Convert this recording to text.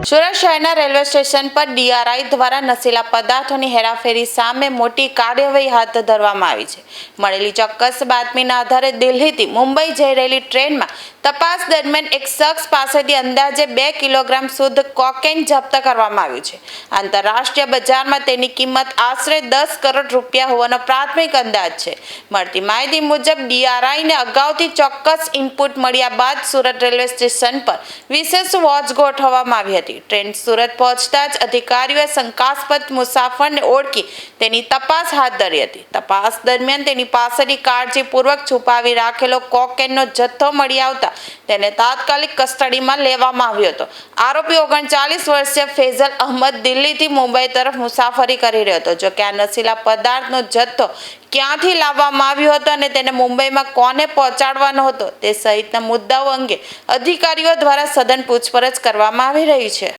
સુરત શહેરના railway station પર DRI દ્વારા નશીલા પદાર્થોની હેરાફેરી સામે મોટી કાર્યવાહી હાથ ધરવામાં આવી છે. મળેલી ચોક્કસ બાતમીના આધારે દિલ્હીથી મુંબઈ જઈ રહેલી ટ્રેનમાં તપાસ દરમિયાન એક શખ્સ પાસેથી અંદાજે 2 કિલોગ્રામ શુદ્ધ કોકેન જપ્ત કરવામાં આવ્યું છે. આંતરરાષ્ટ્રીય બજારમાં તેની કિંમત આશરે 10 કરોડ રૂપિયા હોવાનો પ્રાથમિક અંદાજ છે. મળતી માહિતી મુજબ DRIને અગાઉથી ચોક્કસ ઇનપુટ મળ્યા બાદ સુરત રેલવે સ્ટેશન પર વિશેષ વોચ ગોઠવવામાં આવી હતી. ટ્રેન સુરત પહોંચતા જ અધિકારીઓએ શંકાસ્પદ મુસાફરને ઓળખી તેની તપાસ હાથ ધરી હતી. તપાસ દરમિયાન તેની પાસેથી કાળજીપૂર્વક છુપાવી રાખેલો કોકેનનો જથ્થો મળી આવતા તેને તાત્કાલિક કસ્ટડીમાં લેવામાં આવ્યો હતો. આરોપી 39 વર્ષીય ફૈઝલ અહમદ દિલ્હીથી મુંબઈ તરફ મુસાફરી કરી રહ્યો હતો. જો કે આ નશીલા પદાર્થનો જથ્થો ક્યાંથી લાવવામાં આવ્યો હતો અને તેને મુંબઈમાં કોને પહોંચાડવાનો હતો તે સહિતના મુદ્દાઓ અંગે અધિકારીઓ દ્વારા સઘન પૂછપરછ કરવામાં આવી રહી છે.